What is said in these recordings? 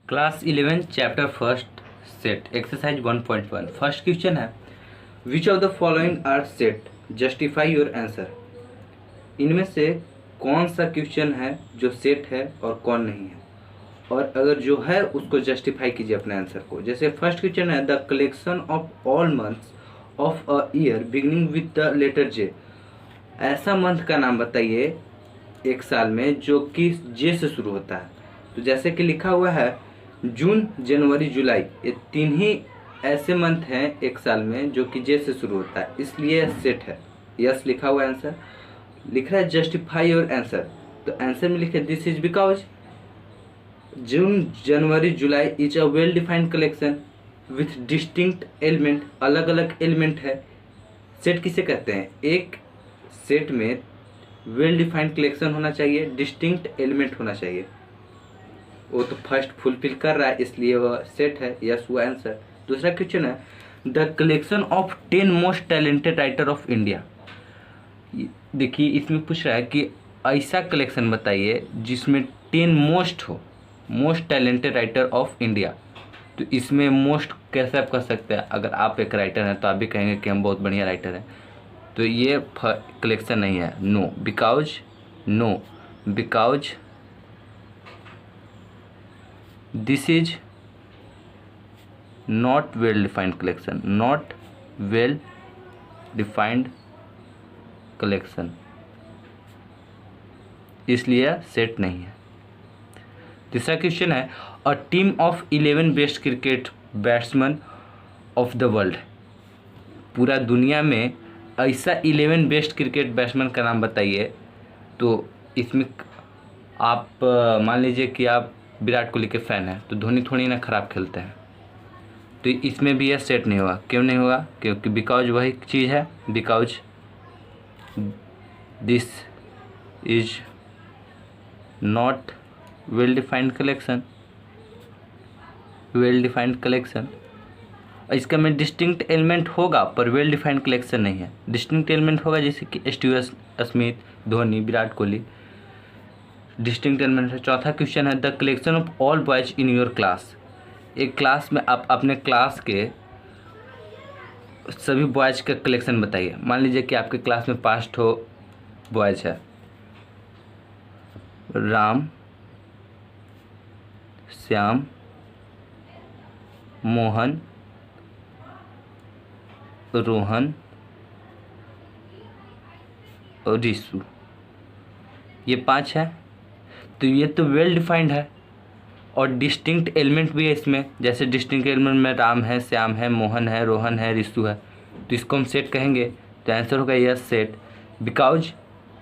Class 11 chapter first set exercise 1.1 first question है which of the following are set justify your answer. इनमें से कौन सा question है जो सेट है और कौन नहीं है, और अगर जो है उसको जस्टिफाई कीजिए अपने आंसर को। जैसे फर्स्ट क्वेश्चन है the collection of all months of a year beginning with the letter J. ऐसा मंथ का नाम बताइए एक साल में जो कि जे से शुरू होता है। तो जैसे कि लिखा हुआ है जून जनवरी जुलाई, ये तीन ही ऐसे मंथ हैं एक साल में जो कि जे से शुरू होता है, इसलिए सेट है। यस लिखा हुआ आंसर। लिख रहा है जस्टिफाई योर आंसर, तो आंसर में लिखे this is because June January July is a well defined collection with distinct element. अलग अलग एलिमेंट है। सेट किसे कहते हैं? एक सेट में वेल डिफाइंड कलेक्शन होना चाहिए, डिस्टिंक्ट एलिमेंट होना चाहिए। वो तो फर्स्ट फुलफिल कर रहा है, इसलिए वह सेट है। यस वो आंसर। दूसरा क्वेश्चन है the collection of 10 most talented writer of India. देखिए इसमें पूछ रहा है कि ऐसा कलेक्शन बताइए जिसमें 10 मोस्ट हो, most talented writer of India. तो इसमें मोस्ट कैसे आप कर सकते हैं? अगर आप एक राइटर हैं तो आप भी कहेंगे कि हम बहुत बढ़िया राइटर हैं, तो ये कलेक्शन नहीं है। No because this is not well defined collection, not well defined collection, इसलिए सेट नहीं है। तीसरा क्वेश्चन है a team of 11 best cricket batsman of the world. पूरा दुनिया में ऐसा 11 बेस्ट क्रिकेट बैट्समैन का नाम बताइए। तो इसमें आप मान लीजिए कि आप विराट कोहली के फ़ैन हैं, तो धोनी थोड़ी ना खराब खेलते हैं, तो इसमें भी यह सेट नहीं होगा। क्यों नहीं होगा? क्योंकि बिकॉज वही चीज़ है, because this is not well defined collection, well defined collection. इसका में डिस्टिंक्ट एलिमेंट होगा पर वेल डिफाइंड कलेक्शन नहीं है। डिस्टिंक्ट एलिमेंट होगा जैसे कि Steve Smith, Dhoni, Virat Kohli, distinct element है। चौथा क्वेश्चन है the collection of all boys in your class. एक क्लास में आप अपने क्लास के सभी बॉयज का कलेक्शन बताइए। मान लीजिए कि आपके क्लास में 5 ठो बॉयज है, राम, श्याम, मोहन, रोहन और रिशु, ये 5 है। तो ये तो वेल डिफाइंड है और डिस्टिंक्ट एलिमेंट भी है इसमें। जैसे डिस्टिंक्ट एलिमेंट में राम है, श्याम है, मोहन है, रोहन है, रिशु है, तो इसको हम सेट कहेंगे। तो आंसर होगा यस सेट। बिकॉज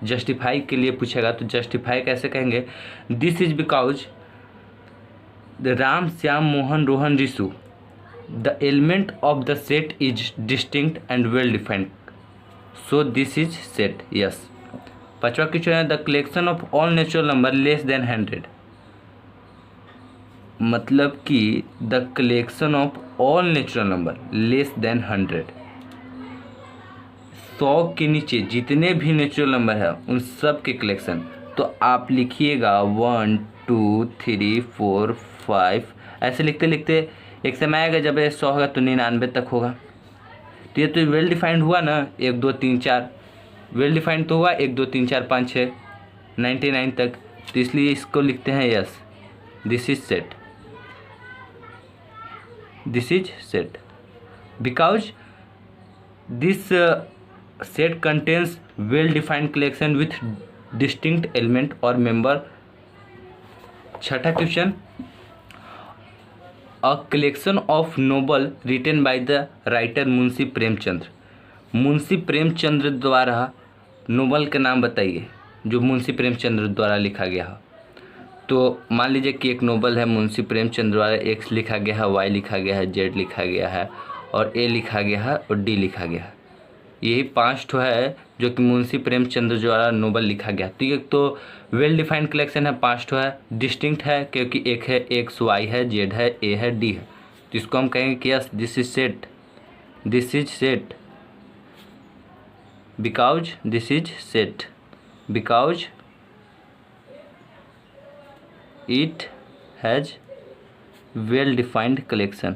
जस्टिफाई के लिए पूछेगा तो जस्टिफाई कैसे कहेंगे? This is because the Ram, Shyam, Mohan, Rohan, Rishu the element of the set is distinct and well defined, so this is set. Yes. पांचवा क्वेश्चन है the collection of all natural number less than 100। मतलब कि the collection of all natural number less than 100, 100 के नीचे जितने भी natural number है उन सब के कलेक्शन। तो आप लिखिएगा 1 2 3 4 5, ऐसे लिखते लिखते एक समय आएगा जब ये 100 होगा तो 99 तक होगा। तो ये तो वेल डिफाइंड हुआ ना, 1 2 3 4 वेल डिफाइंड तो हुआ, 1 2 3 4 5 6 99 तक। तो इसलिए इसको लिखते हैं yes, this is set, this is set. Because this set contains well defined collection with distinct element और मेंबर। छठा question a collection of novel written by the writer Munshi Premchandra. Munshi Premchandra द्वारा नोवेल का नाम बताइए जो मुंशी प्रेमचंद्र द्वारा लिखा गया हो। तो मान लीजिए कि एक नोवेल है मुंशी प्रेमचंद्र द्वारा, एक्स लिखा गया है, वाई लिखा गया है, जेड लिखा गया है और ए लिखा गया है और डी लिखा गया है। यही 5 ठो है जो कि मुंशी प्रेमचंद्र द्वारा नोवेल लिखा गया। तो ये तो वेल डिफाइंड कलेक्शन है, 5 ठो है, डिस्टिंक्ट है क्योंकि एक है एक्स, वाई है, जेड है, ए है, डी है। तो इसको हम कहेंगे कि yes this is set, this is set because this is set, because it has well defined collection,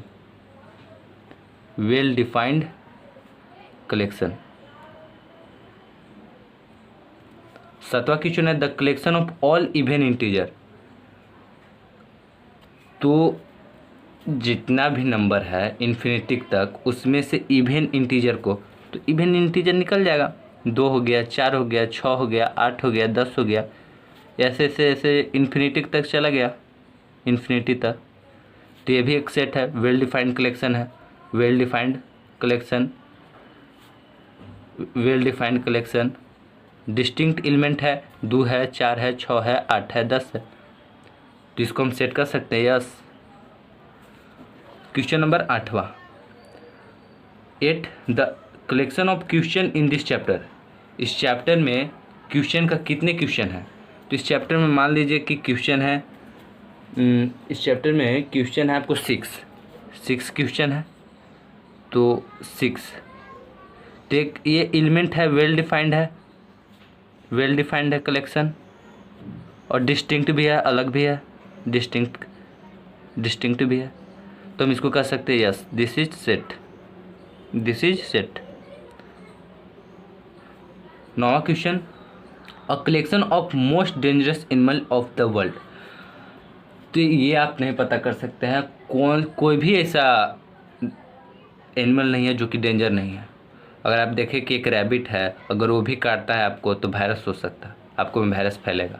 well defined collection. सातवां क्वेश्चन है the collection of all even integer. तो जितना भी नंबर है इन्फिनिटी तक उसमें से इवन इंटीजर को, तो इवन इंटीजर निकल जाएगा, 2 हो गया, 4 हो गया, 6 हो गया, 8 हो गया, 10 हो गया, ऐसे ऐसे ऐसे इन्फिनिटी तक चला गया, इन्फिनिटी तक। तो ये भी एक सेट है, वेल डिफाइंड कलेक्शन है, well defined collection, well defined collection. Distinct element है, 2 है, 4 है, 6 है, 8 है, 10 है, तो इसको हम सेट कर सकते हैं, यस। क्वेश्चन नंबर 8वां, 8 the collection of question in this chapter. इस चैप्टर में क्वेश्चन का कितने क्वेश्चन है? तो इस चैप्टर में मान लीजिए कि क्वेश्चन है, इस चैप्टर में क्वेश्चन है आपको 6 क्वेश्चन है, तो 6। तो एक ये एलिमेंट है, वेल डिफाइंड है, वेल डिफाइंड है कलेक्शन, और डिस्टिंक्ट भी है, अलग भी है, डिस्टिंक्ट भी है, तो हम इसको कह सकते हैं yes, this is set, this is set. 9वां question, a collection of most dangerous animal of the world. तो ये आप नहीं पता कर सकते हैं, कोई भी ऐसा एनिमल नहीं है जो कि डेंजर नहीं है। अगर आप देखें कि एक रैबिट है, अगर वो भी काटता है आपको तो वायरस हो सकता है, आपको में वायरस फैलेगा,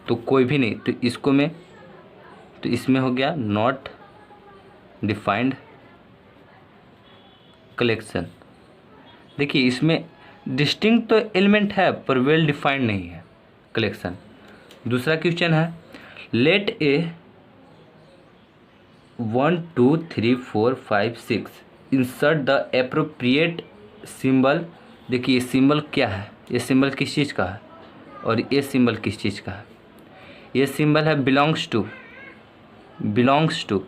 तो कोई भी नहीं। तो इसको में, तो इसमें हो गया नॉट डिफाइंड कलेक्शन। देखिए इसमें डिस्टिंक्ट तो एलिमेंट है पर वेल डिफाइंड नहीं है कलेक्शन। दूसरा क्वेश्चन है, let A 1 2 3 4 5 6 insert the appropriate symbol. देखिए ये सिंबल क्या है, ये सिंबल किस चीज़ का है और ये सिंबल किस चीज़ का है? ये सिंबल है बिलोंग्स टू,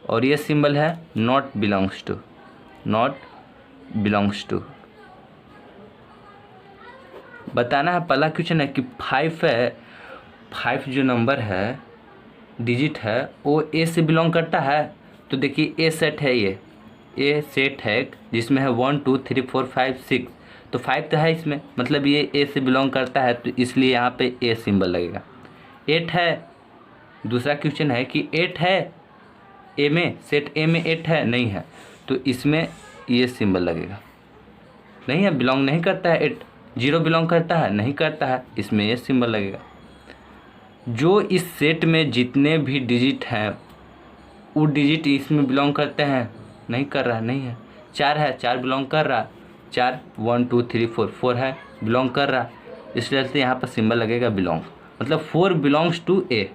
और ये सिंबल है नॉट बिलोंग्स टू। बताना है, पहला क्वेश्चन है कि 5 है, 5 जो नंबर है, डिजिट है, वो ए से बिलोंग करता है। तो देखिए ए सेट है, ये सेट है जिसमें है 1 2 3 4 5 6, तो 5 तो है इसमें, मतलब ये ए से बिलोंग करता है, तो इसलिए यहाँ पे ए सिंबल लगेगा। 8 है, दूसरा क्वेश्चन है कि 8 है ए में, सेट ए में 8 है, नहीं है, तो इसमें ये सिंबल लगेगा, नहीं है, बिलोंग नहीं करता है। 8 0 बिलोंग करता है, नहीं करता है, इसमें ये सिंबल लगेगा। जो इस सेट में जितने भी डिजिट हैं वो डिजिट इसमें बिलोंग करते हैं, नहीं कर रहा है, नहीं है। 4 है, 4 बिलोंग कर रहा, 4 1 2 3 4 है, बिलोंग कर रहा, इसलिए से यहाँ पर सिंबल लगेगा बिलोंग, मतलब 4 बिलोंग्स टू ए,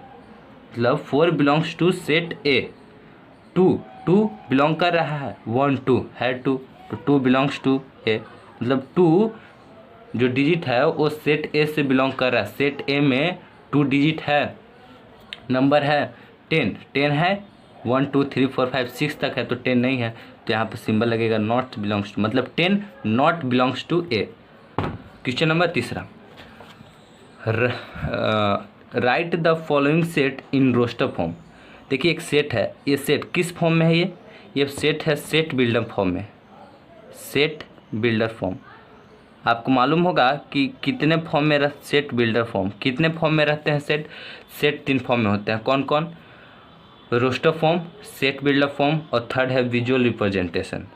मतलब 4 belongs to set A. 2 belong कर रहा है, 1 2 है 2, तो 2 बिलोंग्स टू ए, मतलब 2 जो डिजिट है वो सेट ए से बिलोंग कर रहा है। सेट ए में 2 डिजिट है, नंबर है 10 है, 1 2 3 4 5 6 तक है, तो 10 नहीं है, तो यहाँ पर सिंबल लगेगा नॉट बिलोंग्स टू, मतलब 10 not belongs to A. Question number 3, write the following set in roster form. देखिए एक सेट है, ये सेट किस फॉर्म में है? ये सेट है सेट बिल्डर फॉर्म में, सेट बिल्डर फॉर्म। आपको मालूम होगा कि कितने फॉर्म में सेट बिल्डर फॉर्म कितने फॉर्म में रहते हैं? सेट 3 फॉर्म में होते हैं, कौन कौन? Roster form, set builder form, और थर्ड है विजुअल रिप्रेजेंटेशन,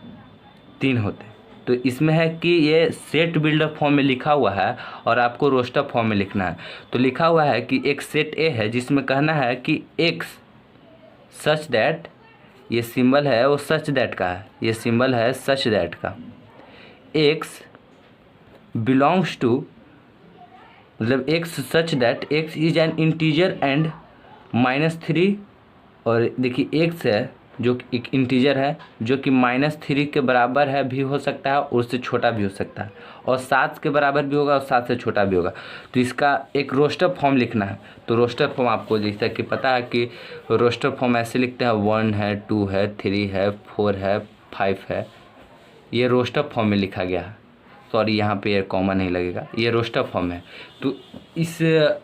3 होते हैं। तो इसमें है कि ये सेट बिल्डर फॉर्म में लिखा हुआ है और आपको रोस्टर फॉर्म में लिखना है। तो लिखा हुआ है कि एक सेट ए है जिसमें कहना है कि एक्स सच दैट, ये सिंबल है वो सच दैट का है, ये सिंबल है सच दैट का। एक्स बिलोंग्स टू, मतलब x such that x is N integer and -3, और देखिए एक्स है जो एक इंटीजर है जो कि -3 के बराबर है भी हो सकता है और उससे छोटा भी हो सकता है, और 7 के बराबर भी होगा और 7 से छोटा भी होगा। तो इसका एक रोस्टर फॉर्म लिखना है। तो रोस्टर फॉर्म आपको जैसा कि पता है कि रोस्टर फॉर्म ऐसे लिखते हैं, 1 है, 2 है, 3 है, 4 है, 5 है, ये रोस्टर फॉर्म में लिखा गया है। सॉरी यहाँ पे ये कॉमा नहीं लगेगा, ये रोस्टर फॉर्म है। तो इस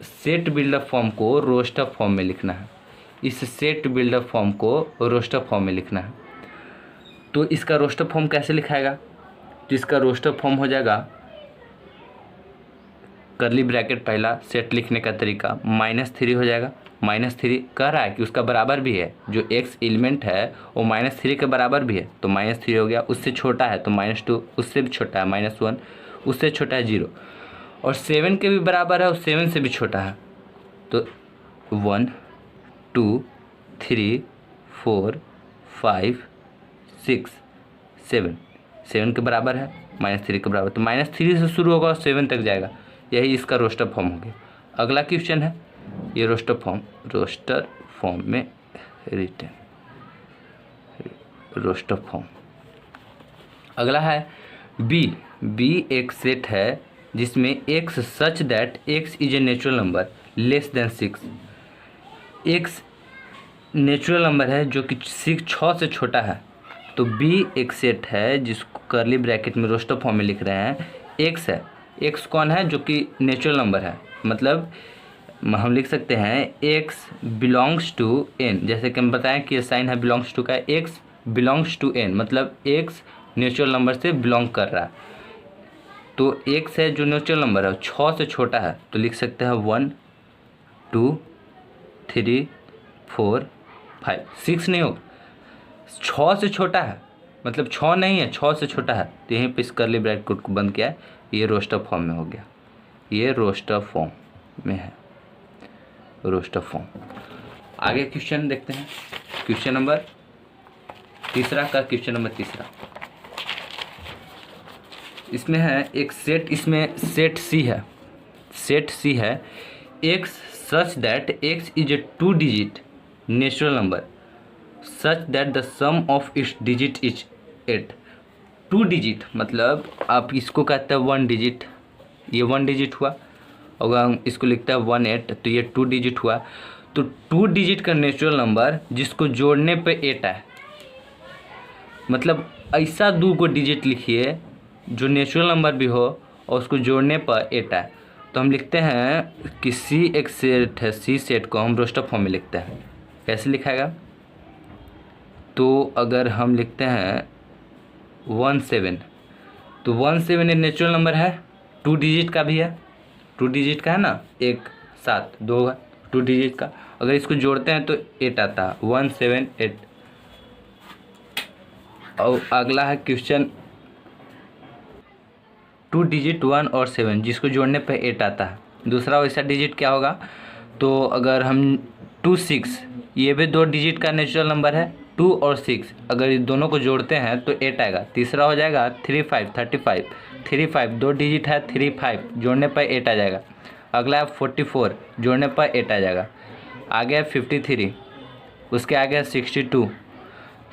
सेट बिल्डर फॉर्म को रोस्टर फॉर्म में लिखना है, इस सेट बिल्डर फॉर्म को रोस्टर फॉर्म में लिखना है। तो इसका रोस्टर फॉर्म कैसे लिखाएगा? तो इसका रोस्टर फॉर्म हो जाएगा करली ब्रैकेट, पहला सेट लिखने का तरीका -3 हो जाएगा। -3 कह रहा है कि उसका बराबर भी है, जो एक्स एलिमेंट है वो -3 के बराबर भी है, तो -3 हो गया। उससे छोटा है तो -2, उससे भी छोटा है -1, उससे छोटा है 0, और 7 के भी बराबर है और 7 से भी छोटा है, तो 1 2 3 4 5 6 7, 7 के बराबर है, -3 के बराबर, तो -3 से शुरू होगा और 7 तक जाएगा। यही इसका रोस्टर फॉर्म हो गया। अगला क्वेश्चन है ये रोस्टर फॉर्म में रिटर्न रोस्टर फॉर्म। अगला है बी एक सेट है जिसमें x such that x is a natural number less than 6। x natural number है जो कि 6 से छोटा है, तो b एक सेट है जिसको करली ब्रैकेट में रोस्टर फॉर्म में लिख रहे हैं। x है, x कौन है? जो कि नेचुरल नंबर है, मतलब हम लिख सकते हैं x बिलोंग्स टू n, जैसे कि हम बताएं कि ये साइन है बिलोंग्स टू का, x बिलोंग्स टू n, मतलब x नेचुरल नंबर से बिलोंग कर रहा है। तो x है जो नेचुरल नंबर है 6 से छोटा है, तो लिख सकते हैं 1 2 3 4 5, 6 नहीं होगा, 6 से छोटा है, मतलब 6 नहीं है, 6 से छोटा है, तो यहीं पे इस करली ब्रैकेट को बंद किया है। ये रोस्टर फॉर्म में हो गया, ये रोस्टर फॉर्म में है, रोस्टर फॉर्म। आगे क्वेश्चन देखते हैं, क्वेश्चन नंबर तीसरा। इसमें है एक सेट, इसमें सेट सी है x such that x is a 2 digit natural number such that the sum of its digit is 8। 2 digit मतलब आप इसको कहते हैं 1 डिजिट, ये 1 डिजिट हुआ, अगर हम इसको लिखते हैं 18 तो ये 2 डिजिट हुआ। तो 2 डिजिट का नेचुरल नंबर जिसको जोड़ने पे 8 है, मतलब ऐसा 2 को डिजिट लिखिए जो नेचुरल नंबर भी हो और उसको जोड़ने पर 8 है। तो हम लिखते हैं कि सी एक सेट है, सी सेट को हम रोस्टर फॉर्म में लिखते हैं। कैसे लिखाएगा? तो अगर हम लिखते हैं 17, तो 17 एक नेचुरल नंबर है, 2 डिजिट का भी है, 2 डिजिट का है ना, 1 7 2 है 2 डिजिट का, अगर इसको जोड़ते हैं तो 8 आता है, 178। और अगला है क्वेश्चन 2 डिजिट 1 और 7 जिसको जोड़ने पे 8 आता है। दूसरा वैसा डिजिट क्या होगा? तो अगर हम 2 6, ये भी 2 डिजिट का नेचुरल नंबर है, 2 और 6 अगर इस दोनों को जोड़ते हैं तो 8 आएगा। तीसरा हो जाएगा 3 5 35, 3 5 2 डिजिट है, 3 5 जोड़ने पर 8 आ जाएगा। अगला है 44, जोड़ने पर 8 आ जाएगा। आगे है 53, उसके आगे है 62,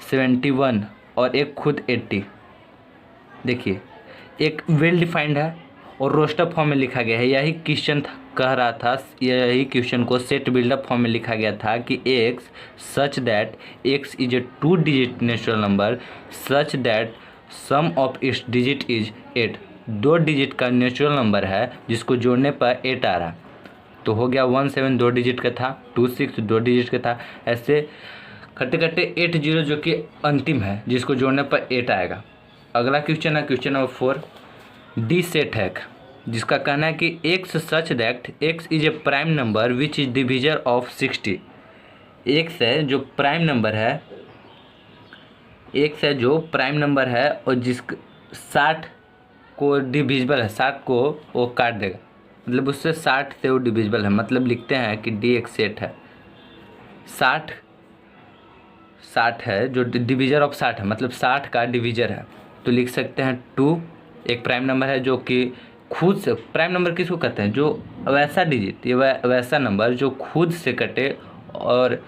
71 और एक खुद 80। देखिए एक वेल डिफाइंड है और रोस्टर फॉर्म में लिखा गया है। यही क्वेश्चन कह रहा था, यही क्वेश्चन को सेट बिल्डअप फॉर्म में लिखा गया था कि x such that x is a 2 digit natural number such that sum of its digit is 8। 2 digit का नेचुरल नंबर है जिसको जोड़ने पर 8 आ रहा। तो हो गया 17 2 डिजिट का था, 26 2 डिजिट का था, ऐसे खट्टे खट्टे 80 जो कि अंतिम है जिसको जोड़ने पर 8 आएगा। अगला क्वेश्चन है क्वेश्चन नंबर 4, डी सेट है जिसका कहना है कि x such that x is A prime number which is divisor of 60। x है जो प्राइम नंबर है, x है जो प्राइम नंबर है और जिस 60 को डिविजिबल है, 60 को वो काट देगा, मतलब उससे 60 से वो डिविजिबल है। मतलब लिखते हैं कि डी एक सेट है, 60 है जो डिविजर ऑफ 60 है, मतलब 60 का डिविजर है। तो लिख सकते हैं 2 एक प्राइम नंबर है जो कि खुद से, प्राइम नंबर किसको कहते हैं? जो वैसा डिजिट, ये वैसा नंबर जो खुद से कटे और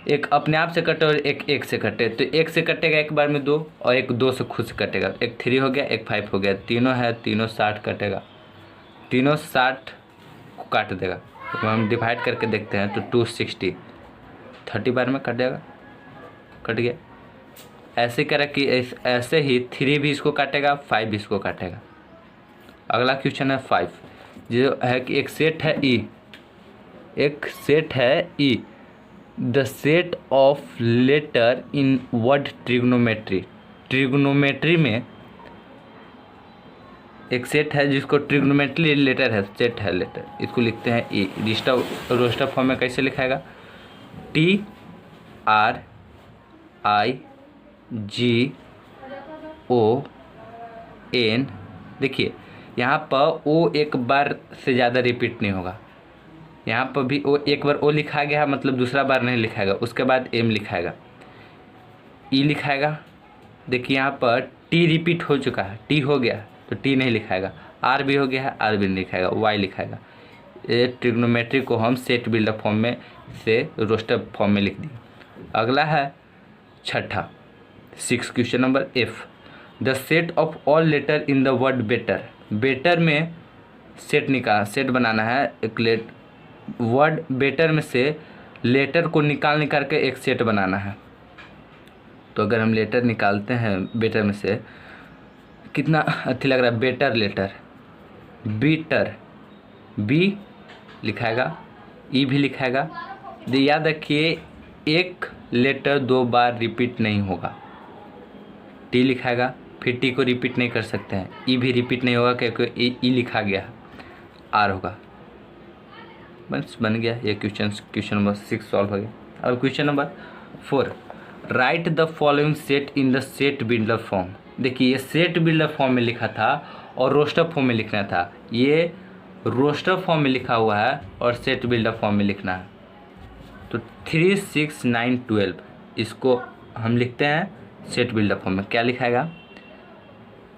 एक अपने आप से कटे और एक से कटे। तो एक से कटेगा एक बार में 2 और एक 2 से खुद से कटेगा, एक 3 हो गया, एक 5 हो गया, तीनों है, तीनों 60 कटेगा, तीनों 60 को काट देगा। तो हम डिवाइड करके देखते हैं तो 260 30 बार में कट जाएगा, कट गया। ऐसे करें कि ऐसे ही 3 भी इसको काटेगा, 5 भी इसको काटेगा। अगला क्वेश्चन है 5, जो है कि एक सेट है ई, एक सेट है E the set of letter in word trigonometry. Trigonometry में एक सेट है जिसको ट्रिग्नोमेट्री लेटर है, सेट है लेटर, इसको लिखते हैं ए। रोस्टर फॉर्म में कैसे लिखाएगा? TRIGN। देखिए यहाँ पर ओ एक बार से ज़्यादा रिपीट नहीं होगा, यहाँ पर भी ओ एक बार ओ लिखा गया मतलब दूसरा बार नहीं लिखाएगा, उसके बाद एम लिखाएगा, ई लिखाएगा। देखिए यहाँ पर टी रिपीट हो चुका है, टी हो गया तो टी नहीं लिखाएगा, आर भी हो गया है, आर भी नहीं लिखाएगा, वाई लिखाएगा। ये ट्रिग्नोमेट्री को हम सेट बिल्डअप फॉर्म में से रोस्टर फॉर्म में लिख दिए। अगला है छठा 6 question number F. The set of all letter in the word better. Better में सेट बनाना है। एक वर्ड बेटर में से लेटर को निकाल के एक सेट बनाना है। तो अगर हम लेटर निकालते हैं बेटर में से, कितना अच्छी लग रहा है, बेटर लेटर, बीटर, बी लिखाएगा, ई भी लिखाएगा। याद रखिए एक लेटर 2 बार रिपीट नहीं होगा। टी लिखाएगा, फिर टी को रिपीट नहीं कर सकते हैं, ई भी रिपीट नहीं होगा क्योंकि ई लिखा गया, आर होगा। बस बन गया ये क्वेश्चन नंबर 6 सॉल्व हो गया। अब question number 4, write the following set in the set buildup form. देखिए ये सेट बिल्डअप फॉर्म में लिखा था और रोस्टर फॉर्म में लिखना था, ये रोस्टर फॉर्म में लिखा हुआ है और सेट बिल्डअप फॉर्म में लिखना है। तो 3, 6, 9, 12 इसको हम लिखते हैं सेट बिल्डअप फॉर्म में। क्या लिखाएगा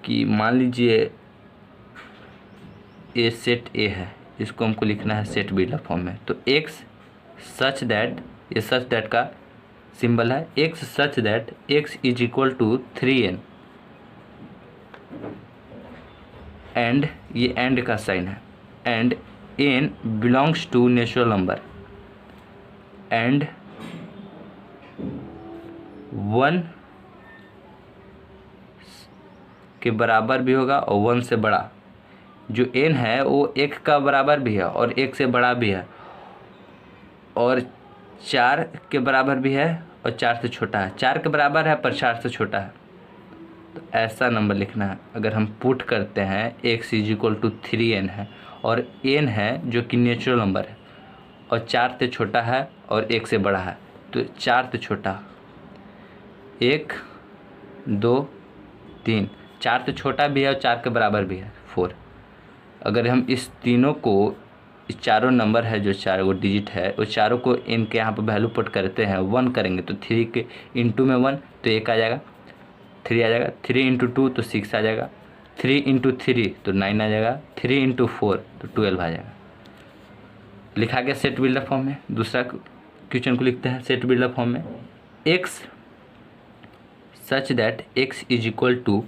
कि मान लीजिए ये सेट ए है, इसको हमको लिखना है सेट बिल्डअप फॉर्म में। तो एक्स सच दैट, ये सच दैट का सिंबल है, x such that x is equal to 3n, and ये एंड का साइन है, and n belongs to natural number, and 1 के बराबर भी होगा और 1 से बड़ा। जो n है वो 1 का बराबर भी है और 1 से बड़ा भी है, और 4 के बराबर भी है और 4 से छोटा है। 4 के बराबर है पर 4 से छोटा है। तो ऐसा नंबर लिखना है। अगर हम पुट करते हैं x is equal to 3n है और n है जो कि नेचुरल नंबर है और 4 से छोटा है और 1 से बड़ा है, तो 4 से छोटा 1, 2, 3, 4 से छोटा भी है और 4 के बराबर भी है 4। अगर हम इस तीनों को, इस चारों नंबर है जो 4 वो डिजिट है, वो चारों को इनके यहाँ पर वैल्यू पुट करते हैं, 1 करेंगे तो 3 के इंटू में 1 तो 1 आ जाएगा, 3 आ जाएगा, 3 इंटू 2 तो 6 आ जाएगा, 3 इंटू 3 तो 9 आ जाएगा, 3 इंटू 4 तो 12 आ जाएगा। लिखा गया सेट बिल्डअप फॉर्म में। दूसरा क्वेश्चन को लिखते हैं सेट बिल्डअप फॉर्म में। X such that x is equal to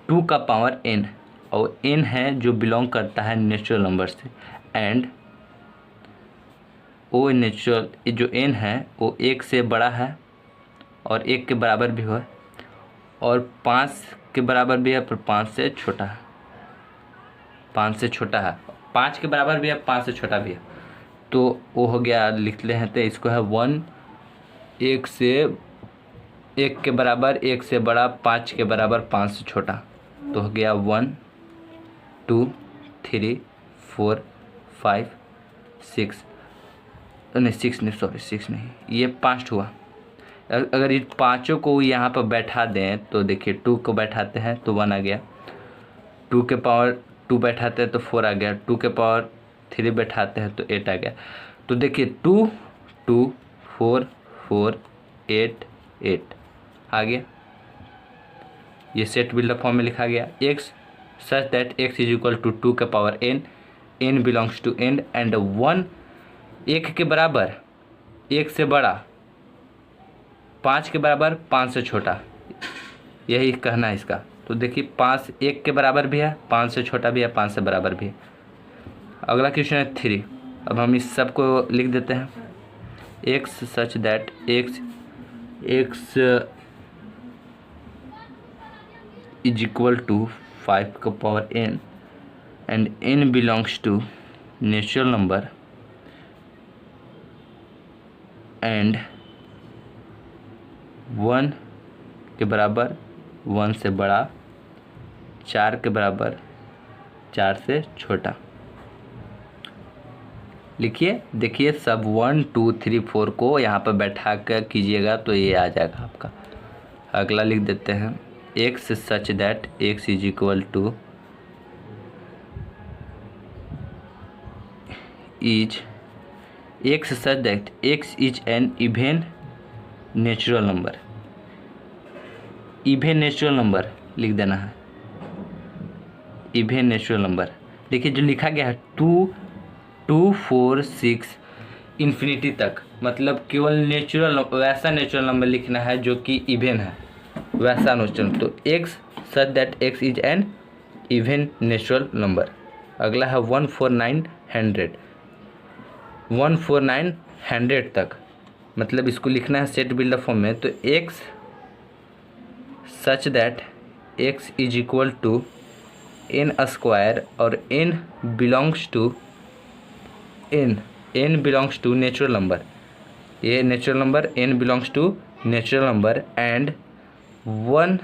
2 का पावर n, और n है जो बिलोंग करता है नेचुरल नंबर से, एंड वो नेचुरल जो n है वो 1 से बड़ा है और 1 के बराबर भी है और 5 के बराबर भी है पर 5 से छोटा है, 5 से छोटा है, 5 के बराबर भी है, 5 से छोटा भी है। तो वो हो गया, लिख ले हैं तो इसको है 1, 1 से 1 के बराबर, 1 से बड़ा, 5 के बराबर, 5 से छोटा। तो हो गया 1, 2, 3, 4, 5, 6 नहीं, 6 नहीं, सॉरी 6 नहीं, ये 5 हुआ। अगर ये पाँचों को यहाँ पर बैठा दें तो देखिए 2 को बैठाते हैं तो 1 आ गया, 2 के पावर 2 बैठाते हैं तो 4 आ गया, 2 के पावर 3 बैठाते हैं तो 8 आ गया। तो देखिए 2, 2, 4, 4, 8, 8 आ गया। ये सेट बिल्डअप फॉर्म में लिखा गया। X such that x is equal to 2 के power n, n belongs to n, and 1 1 के बराबर, 1 से बड़ा, 5 के बराबर, 5 से छोटा, यही कहना है इसका। तो देखिए 5 1 के बराबर भी है, 5 से छोटा भी है, 5 से बराबर भी है। अगला क्वेश्चन है 3। अब हम इस सब को लिख देते हैं। X such that x is equal to 5 का power n, and n belongs to natural number, and 1 के बराबर 1 से बड़ा, 4 के बराबर 4 से छोटा। लिखिए, देखिए सब 1 2 3 4 को यहाँ पर बैठा कर कीजिएगा तो ये आ जाएगा आपका। अगला लिख देते हैं, x such that x is equal two is x such that x is an even natural number. Even natural number लिख देना है, इवेन नेचुरल नंबर। देखिए जो लिखा गया है 2 2 4 6 इन्फिनिटी तक, मतलब केवल नेचुरल वैसा नेचुरल नंबर लिखना है जो कि इवेन है, वैसा नेचुरल। तो x such that x is an even natural number. अगला है 149 तक, मतलब इसको लिखना है सेट बिल्डर फॉर्म में। तो x such that x is equal to n square और n belongs to natural number. ये natural number n belongs to natural number and 1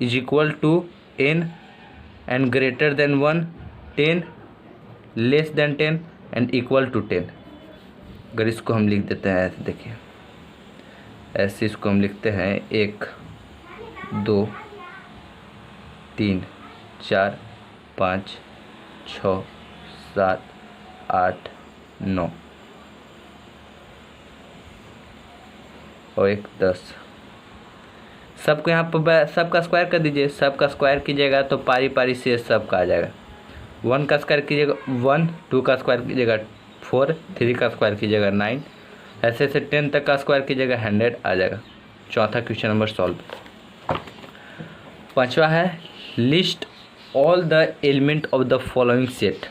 is equal to n and greater than 1, 10 less than 10 and equal to 10। अगर इसको हम लिख देते हैं ऐसे, देखिए ऐसे इसको हम लिखते हैं 1 2 3 4 5 6 7 8 9 और 1 10। सबको यहाँ पर सबका स्क्वायर कर दीजिए। सबका स्क्वायर कीजिएगा तो पारी पारी से सबका आ जाएगा। 1 का स्क्वायर कीजिएगा 1, 2 का स्क्वायर कीजिएगा 4, 3 का स्क्वायर कीजिएगा 9, ऐसे ऐसे 10 तक का स्क्वायर कीजिएगा 100 आ जाएगा। चौथा क्वेश्चन नंबर सॉल्व। पांचवा है list all the element of the following set.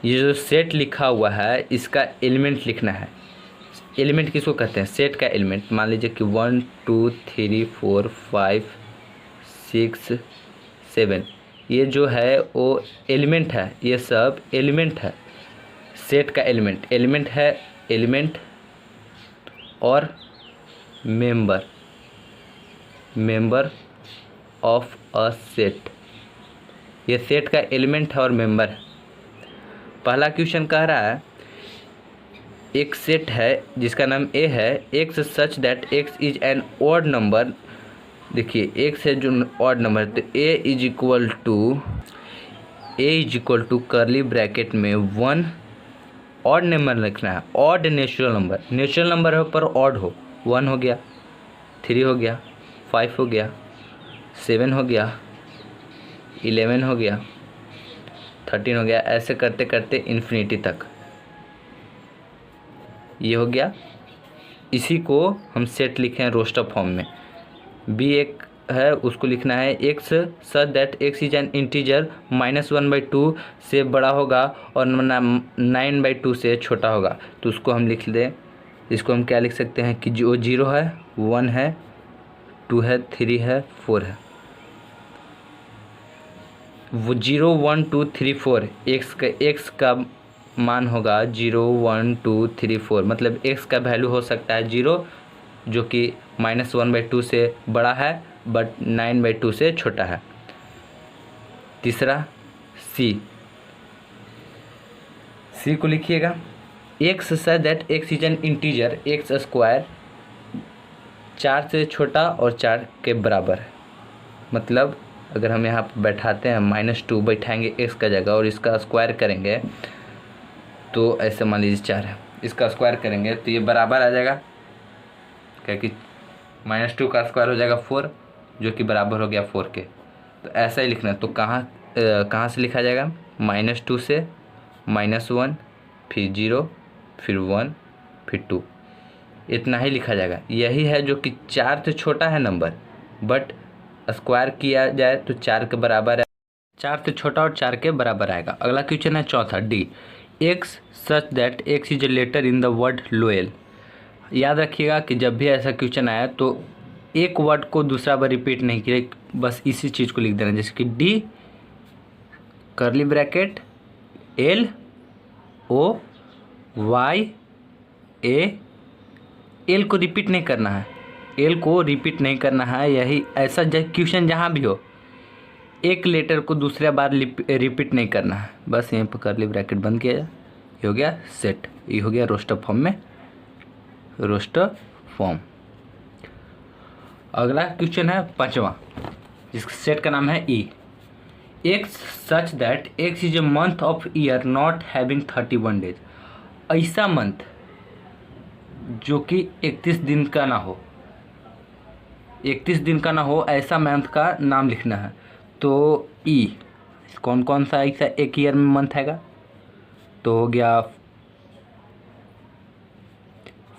ये जो सेट लिखा हुआ है इसका एलिमेंट लिखना है। एलिमेंट किसको कहते हैं? सेट का एलिमेंट। मान लीजिए कि 1 2 3 4 5 6 7 ये जो है वो एलिमेंट है, ये सब एलिमेंट है। सेट का एलिमेंट है एलिमेंट और मेंबर ऑफ अ सेट। ये सेट का एलिमेंट है और मेंबर है। पहला क्वेश्चन कह रहा है एक सेट है जिसका नाम ए है, x such that x is an odd number. देखिए एक्स है जो ऑड नंबर है, तो A is equal to curly bracket में 1 ऑड नंबर लिखना है। ऑड नेचुरल नंबर हो पर ऑड हो। 1 हो गया, 3 हो गया, 5 हो गया, 7 हो गया, 11 हो गया, 13 हो गया, ऐसे करते करते इन्फिनिटी तक ये हो गया। इसी को हम सेट लिखे हैं रोस्टर फॉर्म में। बी एक है उसको लिखना है x such that x is N integer -1/2 से बड़ा होगा और 9/2 से छोटा होगा। तो उसको हम लिख दें, इसको हम क्या लिख सकते हैं कि जो 0 है, 1 है, 2 है, 3 है, 4 है। वो 0 1 2 3 4 एक्स का मान होगा 0 1 2 3 4, मतलब x का वैल्यू हो सकता है 0 जो कि -1/2 से बड़ा है बट 9/2 से छोटा है। तीसरा सी को लिखिएगा x such that x is an integer x square 4 से छोटा और 4 के बराबर है। मतलब अगर हम यहाँ पर बैठाते हैं -2 बैठाएंगे x का जगह और इसका स्क्वायर करेंगे तो ऐसे मान लीजिए 4 है, इसका स्क्वायर करेंगे तो ये बराबर आ जाएगा, क्योंकि -2 का स्क्वायर हो जाएगा 4 जो कि बराबर हो गया 4 के। तो ऐसा ही लिखना है। तो कहाँ से लिखा जाएगा? -2 से -1 फिर 0 फिर 1 फिर 2, इतना ही लिखा जाएगा। यही है जो कि 4 से छोटा है नंबर बट स्क्वायर किया जाए तो 4 के बराबर है। 4 से छोटा और 4 के बराबर आएगा। अगला क्वेश्चन है चौथा D, x such that x is a letter in the word loyal. याद रखिएगा कि जब भी ऐसा क्वेश्चन आया तो एक वर्ड को दूसरा बार रिपीट नहीं किया, बस इसी चीज़ को लिख देना। जैसे कि डी करली ब्रैकेट LOYAL ए, एल को रिपीट नहीं करना है, एल को रिपीट नहीं करना है। यही ऐसा क्वेश्चन जहाँ भी हो, एक लेटर को दूसरा बार रिपीट नहीं करना है। बस यहीं पर कर्ली ब्रैकेट बंद किया जाए, ये हो गया सेट, ये हो गया रोस्टर फॉर्म में, रोस्टर फॉर्म। अगला क्वेश्चन है 5वां, जिसका सेट का नाम है E. X such that x is a month of year not having 31 days. ऐसा मंथ जो कि 31 दिन का ना हो, 31 दिन का ना हो, ऐसा मंथ का नाम लिखना है। तो ई कौन कौन सा ऐसा एक ईयर में मंथ हैगा, तो हो गया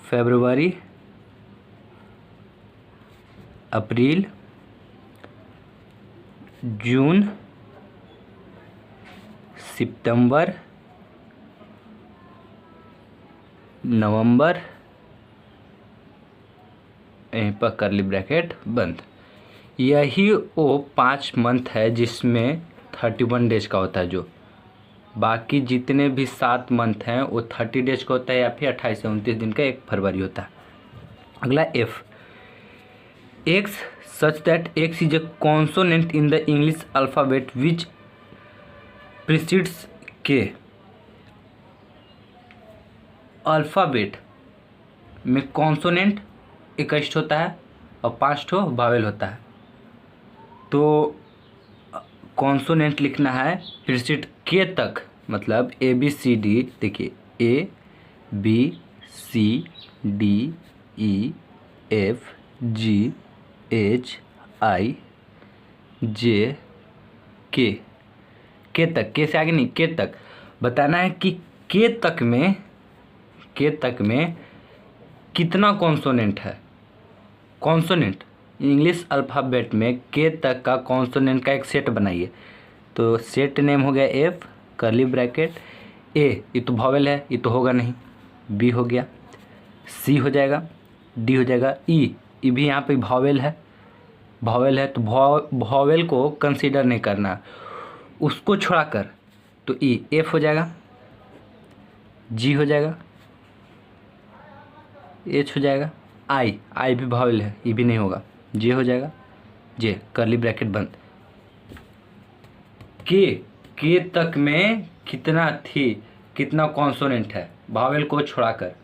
फरवरी, अप्रैल, जून, सितंबर, नवंबर, यहीं पर कर्ली ब्रैकेट बंद। यही वो 5 मंथ है जिसमें 31 डेज का होता है। जो बाकी जितने भी 7 मंथ हैं वो 30 डेज का होता है, या फिर 28 से 29 दिन का 1 फरवरी होता है। अगला F, x such that x is A consonant in the English alphabet which precedes के। अल्फ़ाबेट में कॉन्सोनेंट 21 होता है और 5 ठो वावेल होता है। तो कॉन्सोनेंट लिखना है प्रीसीड के तक, मतलब ए बी सी डी। देखिए A B C D E F G H I J K तक, के से आगे नहीं, के तक बताना है कि के तक में कितना कॉन्सोनेंट है। कॉन्सोनेंट इंग्लिश अल्फ़ाबेट में के तक का कॉन्सोनेंट का एक सेट बनाइए। तो सेट नेम हो गया एफ, कर्ली ब्रैकेट, ए ये तो वॉवेल है, ये तो होगा नहीं, बी हो गया, सी हो जाएगा, डी हो जाएगा, ई भी यहाँ पे वॉवेल है, तो वॉवेल को कंसीडर नहीं करना, उसको छोड़ा कर, तो ई एफ हो जाएगा, जी हो जाएगा, एच हो जाएगा, आई भी वॉवेल है, ये भी नहीं होगा, जे हो जाएगा, जे कर्ली ब्रैकेट बंद। के तक में कितना कॉन्सोनेंट है, वॉवेल को छोड़ाकर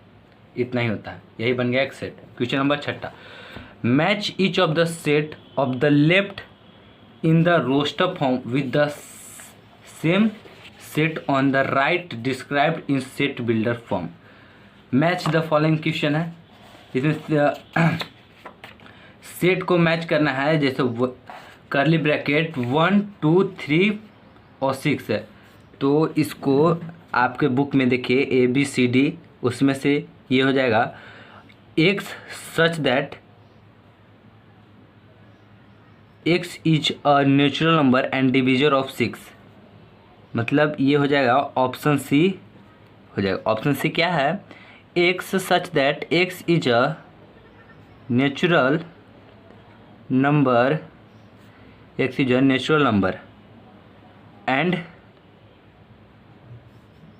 इतना ही होता है। यही बन गया एक सेट। Question number 6, match each of the set of the left in the roster form with the same set on the right described in set builder form. Match the following question है, इसमें सेट को match करना है। जैसे curly bracket 1 2 3 और 6 है, तो इसको आपके बुक में देखिए ए बी सी डी, उसमें से ये हो जाएगा x such that x is a natural number and divisor of 6, मतलब ये हो जाएगा ऑप्शन सी हो जाएगा। ऑप्शन सी क्या है, x such that x is a natural number, x is a natural number and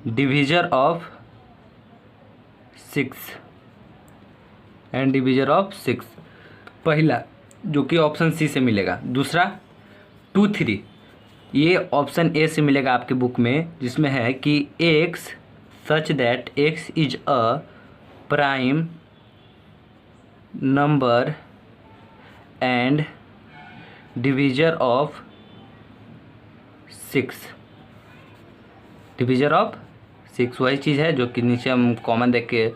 divisor of 6 and divisor of 6, पहला जो कि ऑप्शन सी से मिलेगा। दूसरा 2 3, ये ऑप्शन ए से मिलेगा आपके बुक में, जिसमें है कि x such that x is a prime number and divisor of 6, divisor of 6 वही चीज़ है जो कि नीचे हम कॉमन देख के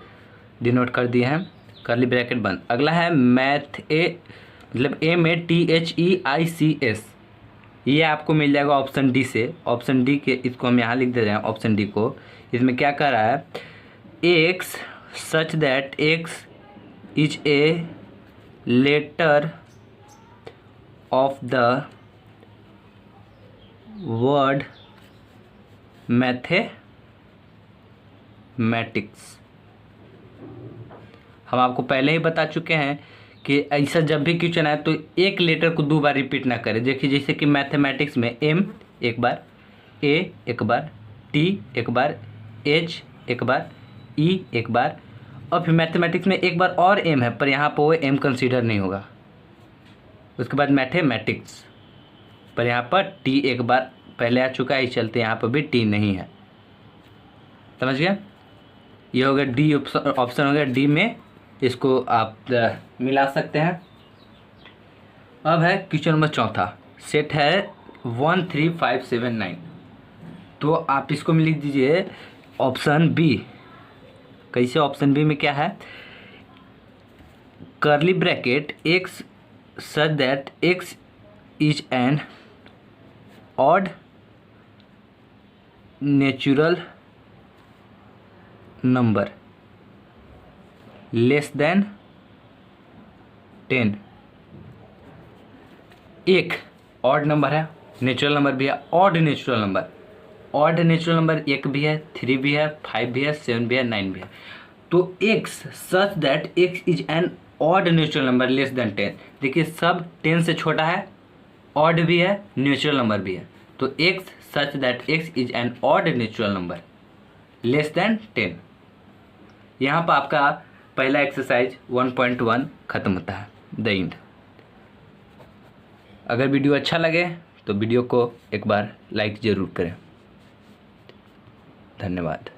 डिनोट कर दिए हैं, कर्ली ब्रैकेट बंद। अगला है मैथ ए, मतलब ए में THEICS, ये आपको मिल जाएगा ऑप्शन डी से। ऑप्शन डी के इसको हम यहाँ लिख दे रहे हैं, ऑप्शन डी को। इसमें क्या कर रहा है, x such that x is a letter of the word mathematics. हम आपको पहले ही बता चुके हैं कि ऐसा जब भी क्वेश्चन आए तो एक लेटर को 2 बार रिपीट ना करें। देखिए जैसे कि मैथमेटिक्स में एम एक बार, ए एक बार, टी एक बार, एच एक बार, ई एक बार और फिर मैथमेटिक्स में एक बार और एम है, पर यहाँ पर वो एम कंसीडर नहीं होगा। उसके बाद मैथमेटिक्स, पर यहाँ पर टी एक बार पहले आ चुका है, इस चलते यहाँ पर भी टी नहीं है। समझ गया? ये हो गया डी ऑप्शन हो गया डी में, इसको आप मिला सकते हैं। अब है क्वेश्चन नंबर चौथा, सेट है 1 3 5 7 9, तो आप इसको में लिख दीजिए ऑप्शन बी। कैसे? ऑप्शन बी में क्या है, curly bracket x such that x is an odd natural number less than 10। एक ऑड नंबर है, नेचुरल नंबर भी है, odd natural number. Odd natural number 1 भी है, 3 भी है, 5 भी है, 7 भी है, 9 भी है। तो x such that x is an odd natural number less than 10। देखिए सब 10 से छोटा है, ऑड भी है, नेचुरल नंबर भी है। तो x such that x is an odd natural number less than 10। यहाँ पर आपका पहला एक्सरसाइज 1.1 खत्म होता है, द एंड। अगर वीडियो अच्छा लगे तो वीडियो को एक बार लाइक ज़रूर करें। धन्यवाद।